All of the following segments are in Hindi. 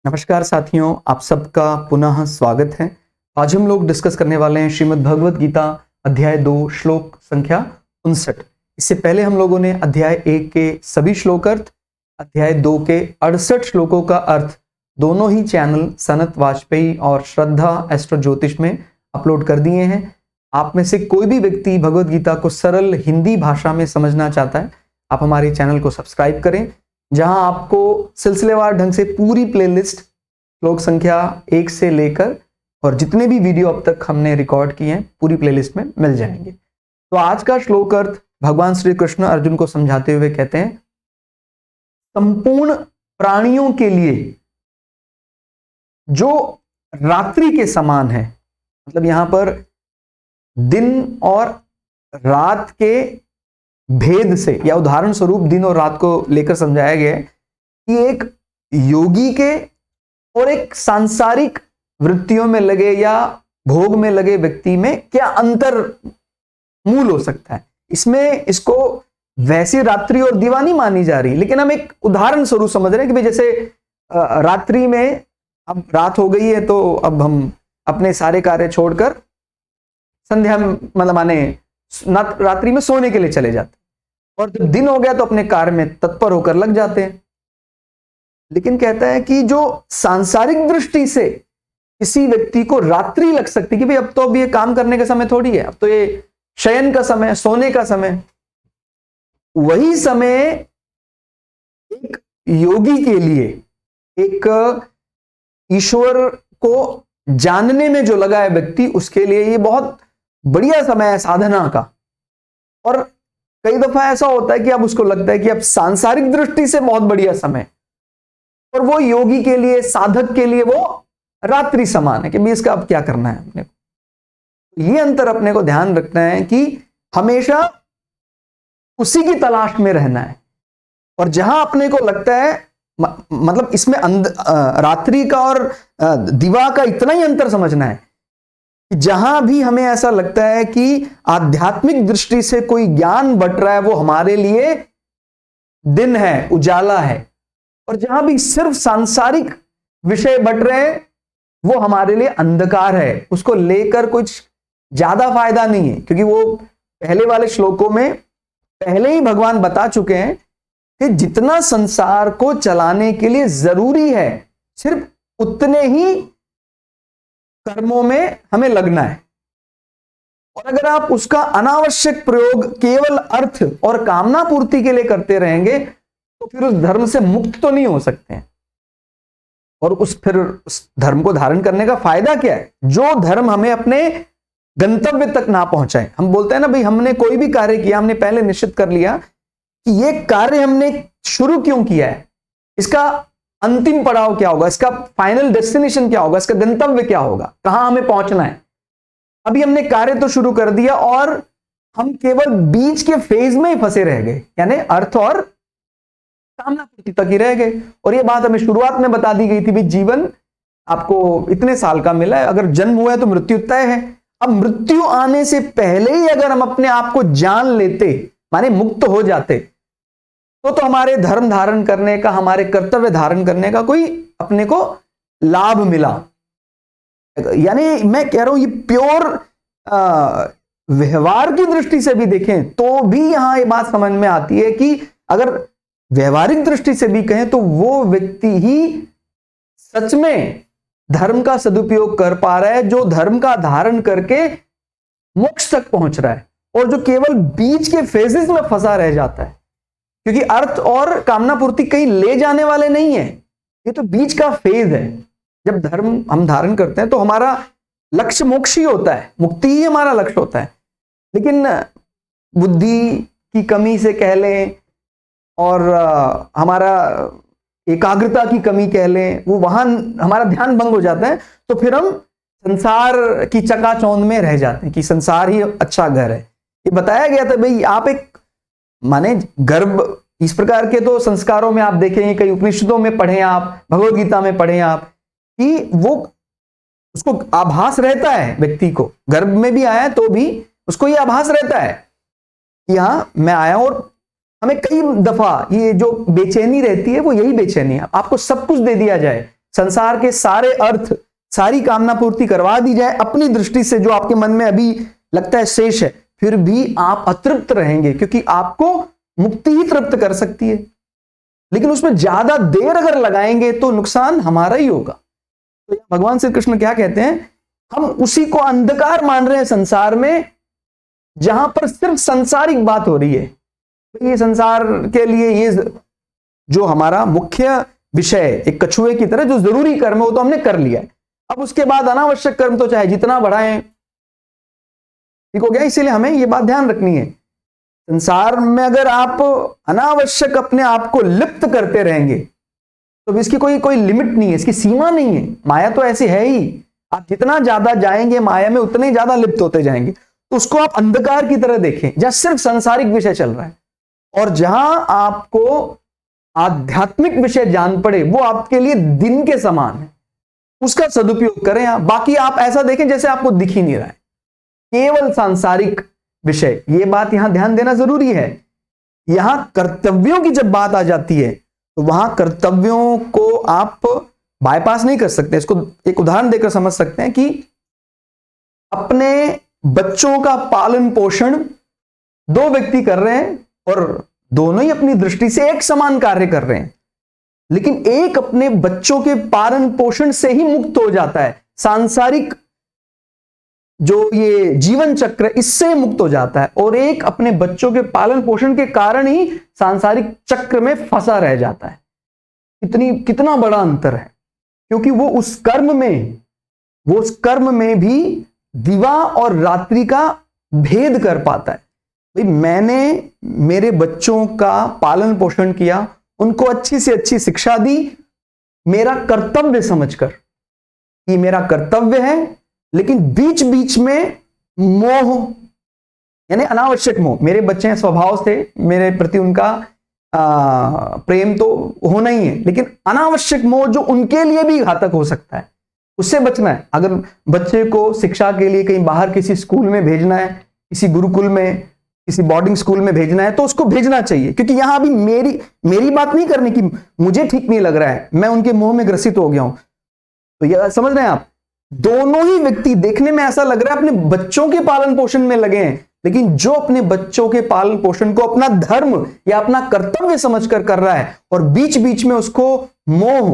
नमस्कार साथियों, आप सबका पुनः स्वागत है। आज हम लोग डिस्कस करने वाले हैं श्रीमद् भगवद गीता अध्याय 2 श्लोक संख्या 59। इससे पहले हम लोगों ने अध्याय 1 के सभी श्लोक अर्थ, अध्याय 2 के 68 श्लोकों का अर्थ दोनों ही चैनल सनत वाजपेयी और श्रद्धा एस्ट्रो ज्योतिष में अपलोड कर दिए हैं। आप में से कोई भी व्यक्ति भगवद गीता को सरल हिंदी भाषा में समझना चाहता है, आप हमारे चैनल को सब्सक्राइब करें, जहां आपको सिलसिलेवार ढंग से पूरी प्लेलिस्ट श्लोक संख्या 1 से लेकर और जितने भी वीडियो अब तक हमने रिकॉर्ड किए हैं पूरी प्लेलिस्ट में मिल जाएंगे। तो आज का श्लोक अर्थ भगवान श्री कृष्ण अर्जुन को समझाते हुए कहते हैं, संपूर्ण प्राणियों के लिए जो रात्रि के समान है, मतलब यहां पर दिन और रात के भेद से या उदाहरण स्वरूप दिन और रात को लेकर समझाया गया है कि एक योगी के और एक सांसारिक वृत्तियों में लगे या भोग में लगे व्यक्ति में क्या अंतर मूल हो सकता है। इसमें इसको वैसी रात्रि और दिवा नहीं मानी जा रही, लेकिन हम एक उदाहरण स्वरूप समझ रहे हैं कि भाई जैसे रात्रि में अब रात हो गई है तो अब हम अपने सारे कार्य छोड़कर संध्या मतलब माने रात्रि में सोने के लिए चले जाते, और जब दिन हो गया तो अपने कार्य में तत्पर होकर लग जाते हैं। लेकिन कहता है कि जो सांसारिक दृष्टि से किसी व्यक्ति को रात्रि लग सकती कि भाई अब तो अब ये काम करने का समय थोड़ी है, अब तो ये शयन का समय, सोने का समय, वही समय एक योगी के लिए, एक ईश्वर को जानने में जो लगा है व्यक्ति, उसके लिए ये बहुत बढ़िया समय है साधना का। और कई दफा ऐसा होता है कि अब उसको लगता है कि अब सांसारिक दृष्टि से बहुत बढ़िया समय, और वो योगी के लिए, साधक के लिए वो रात्रि समान है कि भी इसका अब क्या करना है अपने को। ये अंतर अपने को ध्यान रखना है कि हमेशा उसी की तलाश में रहना है। और जहां अपने को लगता है मतलब इसमें रात्रि का और दिवा का इतना ही अंतर समझना है कि जहां भी हमें ऐसा लगता है कि आध्यात्मिक दृष्टि से कोई ज्ञान बट रहा है, वो हमारे लिए दिन है, उजाला है, और जहां भी सिर्फ सांसारिक विषय बट रहे हैं वो हमारे लिए अंधकार है। उसको लेकर कुछ ज्यादा फायदा नहीं है, क्योंकि वो पहले वाले श्लोकों में पहले ही भगवान बता चुके हैं कि जितना संसार को चलाने के लिए जरूरी है सिर्फ उतने ही कर्मों में हमें लगना है। और अगर आप उसका अनावश्यक प्रयोग केवल अर्थ और कामना पूर्ति के लिए करते रहेंगे तो फिर उस धर्म से मुक्त तो नहीं हो सकते हैं। और फिर उस धर्म को धारण करने का फायदा क्या है? जो धर्म हमें अपने गंतव्य तक ना पहुंचाए। हम बोलते हैं ना भाई, हमने कोई भी कार्य किया, हमने पहले निश्चित कर लिया कि ये कार्य हमने शुरू क्यों किया है, इसका अंतिम पड़ाव क्या होगा, इसका फाइनल डेस्टिनेशन क्या होगा, इसका गंतव्य क्या होगा, कहां हमें पहुंचना है। अभी हमने कार्य तो शुरू कर दिया और हम केवल बीच के फेज में ही फंसे रह गए, यानी अर्थ और कामना पूर्ति तक ही रह गए। और ये बात हमें शुरुआत में बता दी गई थी, भाई जीवन आपको इतने साल का मिला है, अगर जन्म हुआ है तो मृत्यु तय है। अब मृत्यु आने से पहले ही अगर हम अपने आप को जान लेते, माने मुक्त हो जाते, तो हमारे धर्म धारण करने का, हमारे कर्तव्य धारण करने का कोई अपने को लाभ मिला। यानी मैं कह रहा हूं ये प्योर व्यवहार की दृष्टि से भी देखें तो भी यहां ये बात समझ में आती है कि अगर व्यवहारिक दृष्टि से भी कहें तो वो व्यक्ति ही सच में धर्म का सदुपयोग कर पा रहा है, जो धर्म का धारण करके मोक्ष तक पहुंच रहा है, और जो केवल बीच के फेजेस में फंसा रह जाता है। क्योंकि अर्थ और कामना पूर्ति कहीं ले जाने वाले नहीं है, ये तो बीच का फेज है। जब धर्म हम धारण करते हैं तो हमारा लक्ष्य मोक्ष ही होता है, मुक्ति ही हमारा लक्ष्य होता है। लेकिन बुद्धि की कमी से कह लें और हमारा एकाग्रता की कमी कह लें, वो वहां हमारा ध्यान भंग हो जाता है, तो फिर हम संसार की चकाचौंध में रह जाते हैं कि संसार ही अच्छा घर है। ये बताया गया था भाई, आप एक माने गर्भ, इस प्रकार के तो संस्कारों में आप देखेंगे, कई उपनिषदों में पढ़े आप, भगवद गीता में पढ़े आप, कि वो उसको आभास रहता है, व्यक्ति को गर्भ में भी आया तो भी उसको ये आभास रहता है कि हाँ मैं आया। और हमें कई दफा ये जो बेचैनी रहती है वो यही बेचैनी है, आपको सब कुछ दे दिया जाए, संसार के सारे अर्थ, सारी कामना पूर्ति करवा दी जाए अपनी दृष्टि से, जो आपके मन में अभी लगता है शेष है, फिर भी आप अतृप्त रहेंगे, क्योंकि आपको मुक्ति ही तृप्त कर सकती है। लेकिन उसमें ज्यादा देर अगर लगाएंगे तो नुकसान हमारा ही होगा। तो भगवान श्री कृष्ण क्या कहते हैं, हम उसी को अंधकार मान रहे हैं संसार में, जहां पर सिर्फ सांसारिक बात हो रही है। तो ये संसार के लिए ये जो हमारा मुख्य विषय, एक कछुए की तरह जो जरूरी कर्म है वो तो हमने कर लिया है। अब उसके बाद अनावश्यक कर्म तो चाहे जितना बढ़ाएं, ठीक हो गया। इसीलिए हमें ये बात ध्यान रखनी है, संसार में अगर आप अनावश्यक अपने आप को लिप्त करते रहेंगे तो इसकी कोई लिमिट नहीं है, इसकी सीमा नहीं है। माया तो ऐसी है ही, आप जितना ज्यादा जाएंगे माया में उतने ज्यादा लिप्त होते जाएंगे। तो उसको आप अंधकार की तरह देखें, जहां सिर्फ सांसारिक विषय चल रहा है, और जहां आपको आध्यात्मिक विषय जान पड़े वो आपके लिए दिन के समान है, उसका सदुपयोग करें आप। बाकी आप ऐसा देखें जैसे आपको दिख ही नहीं रहा है, केवल सांसारिक विषय। ये बात यहां ध्यान देना जरूरी है। यहां कर्तव्यों की जब बात आ जाती है तो वहां कर्तव्यों को आप बाईपास नहीं कर सकते। इसको एक उदाहरण देकर समझ सकते हैं कि अपने बच्चों का पालन पोषण दो व्यक्ति कर रहे हैं और दोनों ही अपनी दृष्टि से एक समान कार्य कर रहे हैं, लेकिन एक अपने बच्चों के पालन पोषण से ही मुक्त हो जाता है, सांसारिक जो ये जीवन चक्र इससे मुक्त हो जाता है, और एक अपने बच्चों के पालन पोषण के कारण ही सांसारिक चक्र में फंसा रह जाता है। कितना बड़ा अंतर है, क्योंकि वो उस कर्म में भी दिवा और रात्रि का भेद कर पाता है। भाई मैंने मेरे बच्चों का पालन पोषण किया, उनको अच्छी से अच्छी शिक्षा दी, मेरा कर्तव्य समझकर, ये मेरा कर्तव्य है, लेकिन बीच बीच में मोह यानी अनावश्यक मोह, मेरे बच्चे हैं स्वभाव से मेरे प्रति उनका प्रेम तो होना ही है, लेकिन अनावश्यक मोह जो उनके लिए भी घातक हो सकता है, उससे बचना है। अगर बच्चे को शिक्षा के लिए कहीं बाहर किसी स्कूल में भेजना है, किसी गुरुकुल में, किसी बोर्डिंग स्कूल में भेजना है, तो उसको भेजना चाहिए, क्योंकि यहां अभी मेरी बात नहीं करने की, मुझे ठीक नहीं लग रहा है, मैं उनके मोह में ग्रसित हो गया हूं। तो यह समझ रहे हैं आप, दोनों ही व्यक्ति देखने में ऐसा लग रहा है अपने बच्चों के पालन पोषण में लगे हैं, लेकिन जो अपने बच्चों के पालन पोषण को अपना धर्म या अपना कर्तव्य समझकर कर रहा है और बीच बीच में उसको मोह,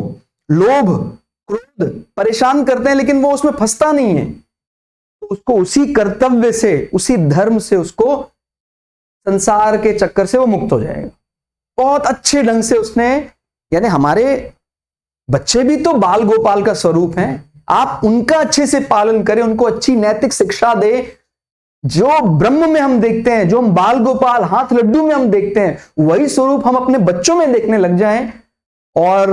लोभ, क्रोध परेशान करते हैं, लेकिन वो उसमें फंसता नहीं है, तो उसको उसी कर्तव्य से, उसी धर्म से, उसको संसार के चक्कर से वो मुक्त हो जाएगा। बहुत अच्छे ढंग से उसने, यानी हमारे बच्चे भी तो बाल गोपाल का स्वरूप हैं, आप उनका अच्छे से पालन करें, उनको अच्छी नैतिक शिक्षा दे। जो ब्रह्म में हम देखते हैं, जो हम बाल गोपाल हाथ लड्डू में हम देखते हैं, वही स्वरूप हम अपने बच्चों में देखने लग जाएं, और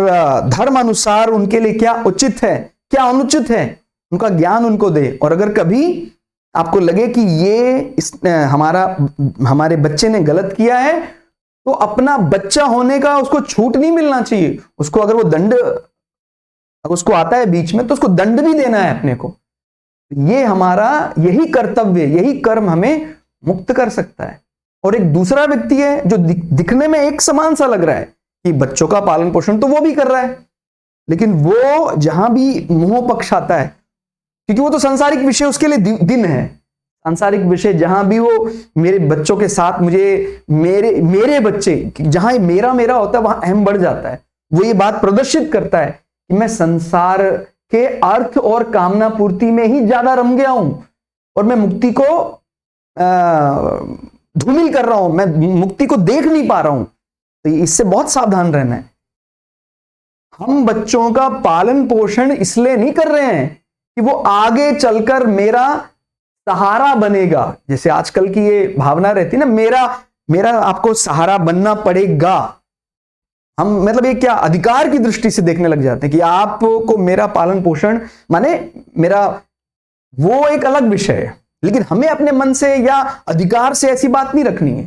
धर्म अनुसार उनके लिए क्या उचित है क्या अनुचित है उनका ज्ञान उनको दे। और अगर कभी आपको लगे कि ये हमारे बच्चे ने गलत किया है, तो अपना बच्चा होने का उसको छूट नहीं मिलना चाहिए। उसको अगर वो दंड उसको आता है बीच में, तो उसको दंड भी देना है अपने को। ये हमारा यही कर्तव्य, यही कर्म हमें मुक्त कर सकता है। और एक दूसरा व्यक्ति है जो दिखने में एक समान सा लग रहा है कि बच्चों का पालन पोषण तो वो भी कर रहा है, लेकिन वो जहां भी मोह पक्ष आता है, क्योंकि वो तो सांसारिक विषय उसके लिए दिन है, सांसारिक विषय जहां भी वो मेरे बच्चों के साथ, मुझे मेरे बच्चे, जहां मेरा होता है वहां अहम बढ़ जाता है। वो ये बात प्रदर्शित करता है कि मैं संसार के अर्थ और कामना पूर्ति में ही ज्यादा रम गया हूं, और मैं मुक्ति को धूमिल कर रहा हूं, मैं मुक्ति को देख नहीं पा रहा हूं। तो इससे बहुत सावधान रहना है। हम बच्चों का पालन पोषण इसलिए नहीं कर रहे हैं कि वो आगे चलकर मेरा सहारा बनेगा, जैसे आजकल की ये भावना रहती है ना, मेरा आपको सहारा बनना पड़ेगा। हम मतलब ये क्या अधिकार की दृष्टि से देखने लग जाते हैं कि आपको मेरा पालन पोषण माने मेरा, वो एक अलग विषय है। लेकिन हमें अपने मन से या अधिकार से ऐसी बात नहीं रखनी है।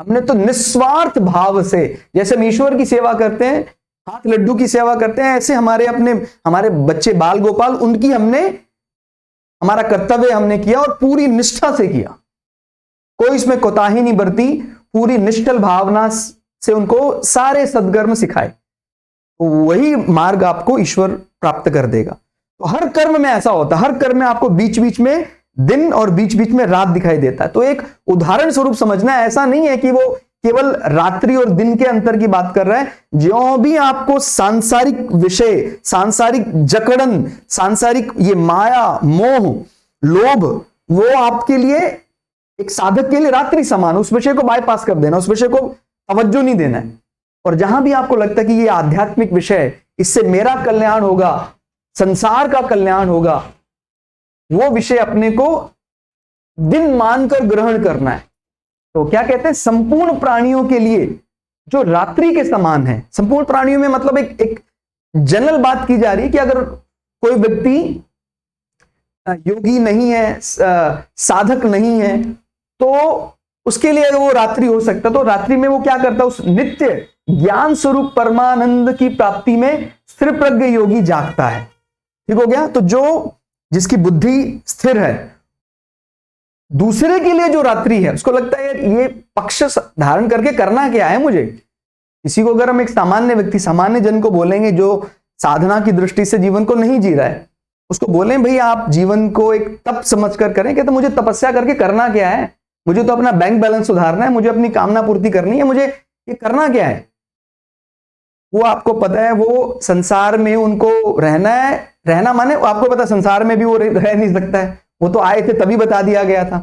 हमने तो निस्वार्थ भाव से, जैसे हम ईश्वर की सेवा करते हैं, हाथ लड्डू की सेवा करते हैं, ऐसे हमारे बच्चे बाल गोपाल, उनकी हमारा कर्तव्य हमने किया और पूरी निष्ठा से किया, कोई इसमें कोताही नहीं बरती, पूरी निष्ठल भावना से उनको सारे सद्कर्म सिखाए। तो वही मार्ग आपको ईश्वर प्राप्त कर देगा। तो हर कर्म में ऐसा होता है, हर कर्म में आपको बीच बीच में दिन और बीच बीच में रात दिखाई देता है। तो एक उदाहरण स्वरूप समझना, ऐसा नहीं है कि वो केवल रात्रि और दिन के अंतर की बात कर रहा है। जो भी आपको सांसारिक विषय, सांसारिक जकड़न, सांसारिक ये माया, मोह, लोभ, वो आपके लिए एक साधक के लिए रात्रि समान, उस विषय को बाईपास कर देना, उस विषय को तवज्जो नहीं देना है। और जहां भी आपको लगता है कि ये आध्यात्मिक विषय, इससे मेरा कल्याण होगा, संसार का कल्याण होगा, वो विषय अपने को दिन मानकर ग्रहण करना है। तो क्या कहते हैं, संपूर्ण प्राणियों के लिए जो रात्रि के समान है, संपूर्ण प्राणियों में मतलब एक जनरल बात की जा रही है कि अगर कोई व्यक्ति योगी नहीं है, साधक नहीं है, तो उसके लिए वो रात्रि हो सकता। तो रात्रि में वो क्या करता है, उस नित्य ज्ञान स्वरूप परमानंद की प्राप्ति में स्थिर प्रज्ञ योगी जागता है। ठीक हो गया। तो जो जिसकी बुद्धि स्थिर है, दूसरे के लिए जो रात्रि है, उसको लगता है ये पक्ष धारण करके करना क्या है मुझे। किसी को अगर हम एक सामान्य व्यक्ति, सामान्य जन को बोलेंगे जो साधना की दृष्टि से जीवन को नहीं जी रहा है, उसको बोले भाई आप जीवन को एक तप समझकर करें, कहते मुझे तपस्या करके करना क्या है, मुझे तो अपना बैंक बैलेंस सुधारना है, मुझे अपनी कामना पूर्ति करनी है, मुझे ये करना क्या है। वो आपको पता है वो संसार में उनको रहना है, रहना माने आपको पता संसार में भी वो रह नहीं सकता है। वो तो आए थे तभी बता दिया गया था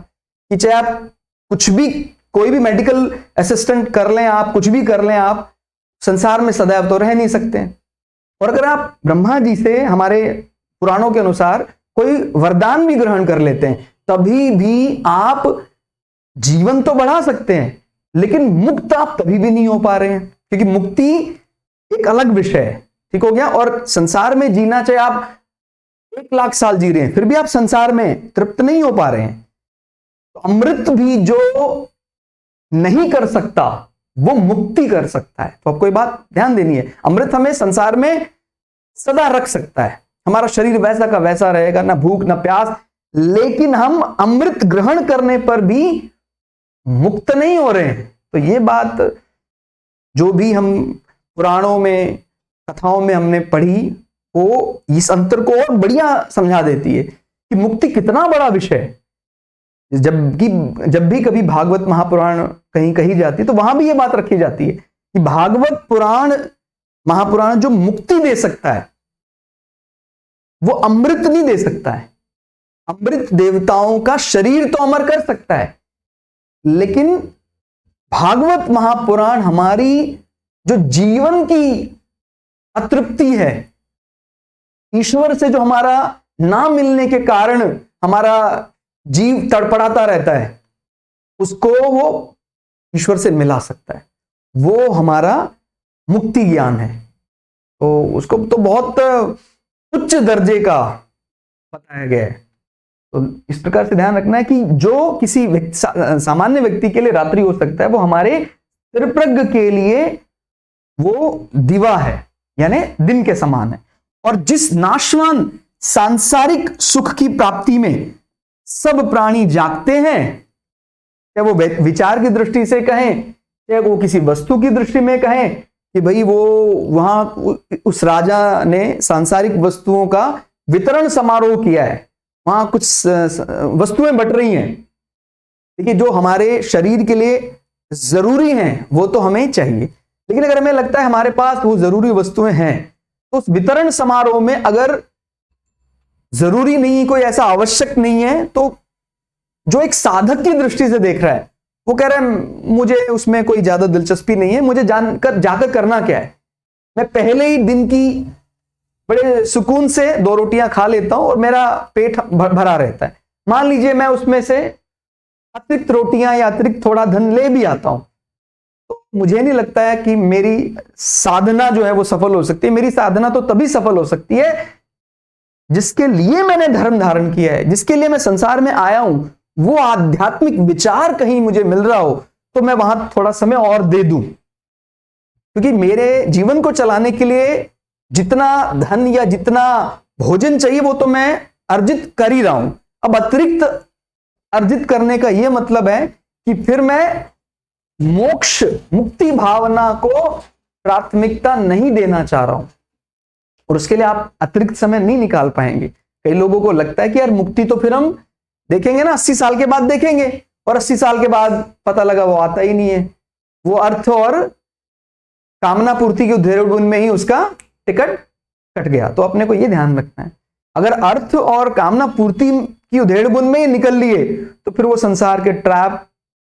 कि चाहे आप कुछ भी, कोई भी मेडिकल असिस्टेंट कर लें, आप कुछ भी कर लें, आप संसार में सदैव तो रह नहीं सकते। और अगर आप ब्रह्मा जी से, हमारे पुराणों के अनुसार, कोई वरदान भी ग्रहण कर लेते हैं, तभी भी आप जीवन तो बढ़ा सकते हैं, लेकिन मुक्त आप तभी भी नहीं हो पा रहे हैं, क्योंकि मुक्ति एक अलग विषय है। ठीक हो गया। और संसार में जीना, चाहे आप 1,00,000 साल जी रहे हैं, फिर भी आप संसार में तृप्त नहीं हो पा रहे हैं। तो अमृत भी जो नहीं कर सकता, वो मुक्ति कर सकता है। तो आपको ये बात ध्यान देनी है, अमृत हमें संसार में सदा रख सकता है, हमारा शरीर वैसा का वैसा रहेगा, ना भूख ना प्यास, लेकिन हम अमृत ग्रहण करने पर भी मुक्त नहीं हो रहे हैं। तो ये बात जो भी हम पुराणों में, कथाओं में हमने पढ़ी, वो इस अंतर को और बढ़िया समझा देती है कि मुक्ति कितना बड़ा विषय है। जब भी कभी भागवत महापुराण कहीं कही जाती है, तो वहां भी ये बात रखी जाती है कि भागवत पुराण, महापुराण जो मुक्ति दे सकता है, वो अमृत नहीं दे सकता है। अमृत देवताओं का शरीर तो अमर कर सकता है, लेकिन भागवत महापुराण हमारी जो जीवन की अतृप्ति है, ईश्वर से जो हमारा ना मिलने के कारण हमारा जीव तड़पड़ाता रहता है, उसको वो ईश्वर से मिला सकता है। वो हमारा मुक्ति ज्ञान है। तो उसको तो बहुत उच्च दर्जे का बताया गया है। तो इस प्रकार से ध्यान रखना है कि जो किसी सामान्य व्यक्ति के लिए रात्रि हो सकता है, वो हमारे त्रिप्रज्ञ के लिए वो दिवा है, यानी दिन के समान है। और जिस नाशवान सांसारिक सुख की प्राप्ति में सब प्राणी जागते हैं, चाहे वो विचार की दृष्टि से कहें, चाहे वो किसी वस्तु की दृष्टि में कहें कि भाई वो वहां उस राजा ने सांसारिक वस्तुओं का वितरण समारोह किया है, वहां कुछ वस्तुएं बट रही हैं। देखिए, जो हमारे शरीर के लिए जरूरी हैं वो तो हमें चाहिए, लेकिन अगर हमें लगता है हमारे पास वो जरूरी वस्तुएं हैं, तो उस वितरण समारोह में अगर जरूरी नहीं, कोई ऐसा आवश्यक नहीं है, तो जो एक साधक की दृष्टि से देख रहा है, वो कह रहा है मुझे उसमें कोई ज्यादा दिलचस्पी नहीं है, मुझे जाकर करना क्या है, मैं पहले ही दिन की बड़े सुकून से 2 रोटियां खा लेता हूं और मेरा पेट भरा रहता है। मान लीजिए मैं उसमें से अतिरिक्त रोटियां या अतिरिक्त थोड़ा धन ले भी आता हूं, तो मुझे नहीं लगता है कि मेरी साधना जो है वो सफल हो सकती है। मेरी साधना तो तभी सफल हो सकती है जिसके लिए मैंने धर्म धारण किया है, जिसके लिए मैं संसार में आया हूं, वो आध्यात्मिक विचार कहीं मुझे मिल रहा हो तो मैं वहां थोड़ा समय और दे दूं, क्योंकि मेरे जीवन को चलाने के लिए जितना धन या जितना भोजन चाहिए वो तो मैं अर्जित कर ही रहा हूं। अब अतिरिक्त अर्जित करने का यह मतलब है कि फिर मैं मोक्ष, मुक्ति भावना को प्राथमिकता नहीं देना चाह रहा हूं और उसके लिए आप अतिरिक्त समय नहीं निकाल पाएंगे। कई लोगों को लगता है कि यार मुक्ति तो फिर हम देखेंगे ना, 80 साल के बाद देखेंगे, और 80 साल के बाद पता लगा वो आता ही नहीं है। वो अर्थ और कामना पूर्ति की उधेड़-बुन में ही उसका टिकट कट गया। तो अपने को ये ध्यान रखना है, अगर अर्थ और कामना पूर्ति की उधेड़-बुन में ही निकल लिए तो फिर वो संसार के ट्रैप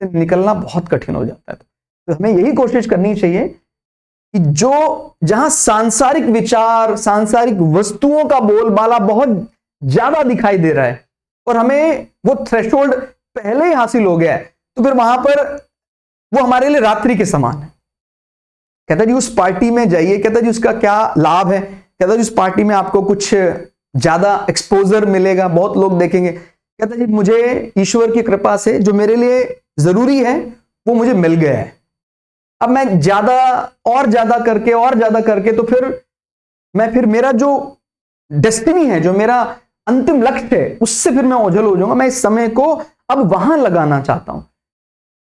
से निकलना बहुत कठिन हो जाता है। तो हमें यही कोशिश करनी चाहिए कि जो जहां सांसारिक विचार, सांसारिक वस्तुओं का बोलबाला बहुत ज्यादा दिखाई दे रहा है और हमें वो थ्रेशोल्ड पहले ही हासिल हो गया है, तो फिर वहां पर वो हमारे लिए रात्रि के समान है। कहता जी उस पार्टी में जाइए, कहता जी उसका क्या लाभ है, कहता जी उस पार्टी में आपको कुछ ज्यादा एक्सपोजर मिलेगा, बहुत लोग देखेंगे। कहता जी मुझे ईश्वर की कृपा से जो मेरे लिए जरूरी है वो मुझे मिल गया है, अब मैं ज्यादा और ज्यादा करके तो फिर मेरा जो डेस्टिनी है, जो मेरा अंतिम लक्ष्य है, उससे फिर मैं ओझल हो जाऊंगा। मैं इस समय को अब वहां लगाना चाहता हूं।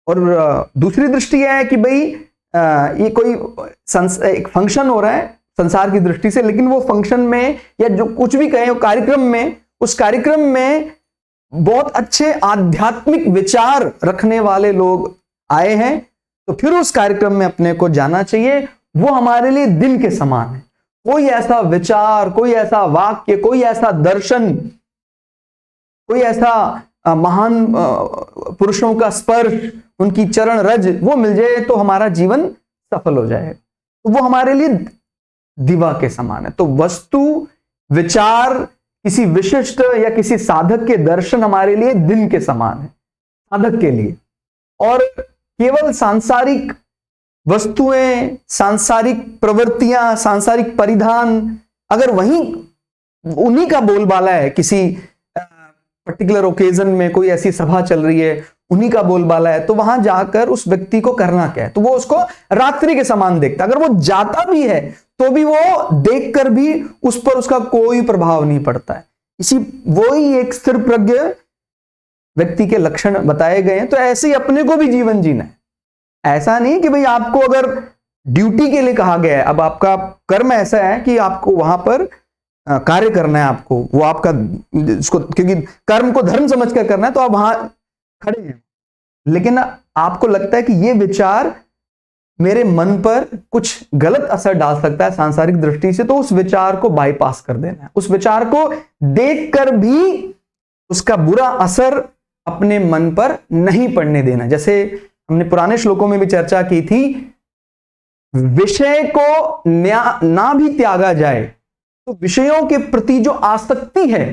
और दूसरी दृष्टि यह है कि भाई ये कोई एक फंक्शन हो रहा है संसार की दृष्टि से, लेकिन वो फंक्शन में या जो कुछ भी कहें कार्यक्रम में, उस कार्यक्रम में बहुत अच्छे आध्यात्मिक विचार रखने वाले लोग आए हैं, तो फिर उस कार्यक्रम में अपने को जाना चाहिए। वो हमारे लिए दिन के समान है। कोई ऐसा विचार, कोई ऐसा वाक्य, कोई ऐसा दर्शन, कोई ऐसा महान पुरुषों का स्पर्श, उनकी चरण रज वो मिल जाए तो हमारा जीवन सफल हो जाए। तो वो हमारे लिए दिवा के समान है। तो वस्तु, विचार, किसी विशिष्ट या किसी साधक के दर्शन हमारे लिए दिन के समान है साधक के लिए। और केवल सांसारिक वस्तुएं, सांसारिक प्रवृत्तियां, सांसारिक परिधान, अगर उन्हीं का बोलबाला है, किसी पर्टिकुलर ओकेजन में कोई ऐसी सभा चल रही है, उन्हीं का बोलबाला है, तो वहां जाकर उस व्यक्ति को करना क्या है, तो वो उसको रात्रि के समान देखता। अगर वो जाता भी है तो भी वो देखकर भी उस पर उसका कोई प्रभाव नहीं पड़ता है। वही एक स्थिर प्रज्ञ व्यक्ति के लक्षण बताए गए हैं। तो ऐसे ही अपने को भी जीवन जीना है। ऐसा नहीं कि भाई आपको अगर ड्यूटी के लिए कहा गया है, अब आपका कर्म ऐसा है कि आपको वहां पर कार्य करना है, आपको वो आपका इसको, क्योंकि कर्म को धर्म समझकर करना है, तो आप वहां खड़े हैं, लेकिन आपको लगता है कि ये विचार मेरे मन पर कुछ गलत असर डाल सकता है सांसारिक दृष्टि से, तो उस विचार को बाईपास कर देना है। उस विचार को देखकर भी उसका बुरा असर अपने मन पर नहीं पड़ने देना। जैसे हमने पुराने श्लोकों में भी चर्चा की थी, विषय को ना भी त्यागा जाए तो विषयों के प्रति जो आसक्ति है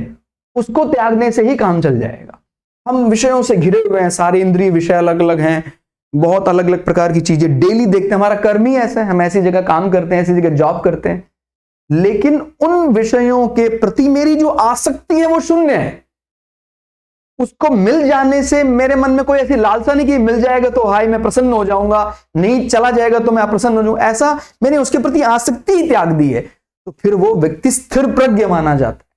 उसको त्यागने से ही काम चल जाएगा। हम विषयों से घिरे हुए हैं, सारे इंद्रिय विषय अलग अलग हैं, बहुत अलग अलग प्रकार की चीजें डेली देखते हैं, हमारा कर्म ही ऐसा है, हम ऐसी जगह काम करते हैं, ऐसी जगह जॉब करते हैं, लेकिन उन विषयों के प्रति मेरी जो आसक्ति है वो शून्य है। उसको मिल जाने से मेरे मन में कोई ऐसी लालसा नहीं कि मिल जाएगा तो हाय मैं प्रसन्न हो जाऊंगा, नहीं चला जाएगा तो मैं अप्रसन्न हो जाऊंगा, ऐसा मैंने उसके प्रति आसक्ति ही त्याग दी है। तो फिर वो व्यक्ति स्थिर प्रज्ञ माना जाता है।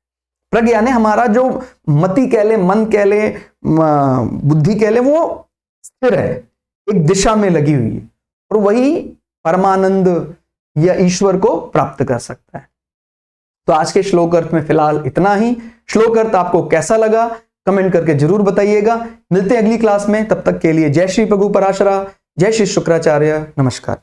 प्रज्ञ यानी हमारा जो मति कह ले, मन कह ले, बुद्धि कह ले, वो स्थिर है, एक दिशा में लगी हुई है, और वही परमानंद या ईश्वर को प्राप्त कर सकता है। तो आज के श्लोक अर्थ में फिलहाल इतना ही। श्लोक अर्थ आपको कैसा लगा कमेंट करके जरूर बताइएगा। मिलते हैं अगली क्लास में, तब तक के लिए जय श्री प्रभु पराशरा, जय श्री शुक्राचार्य, नमस्कार।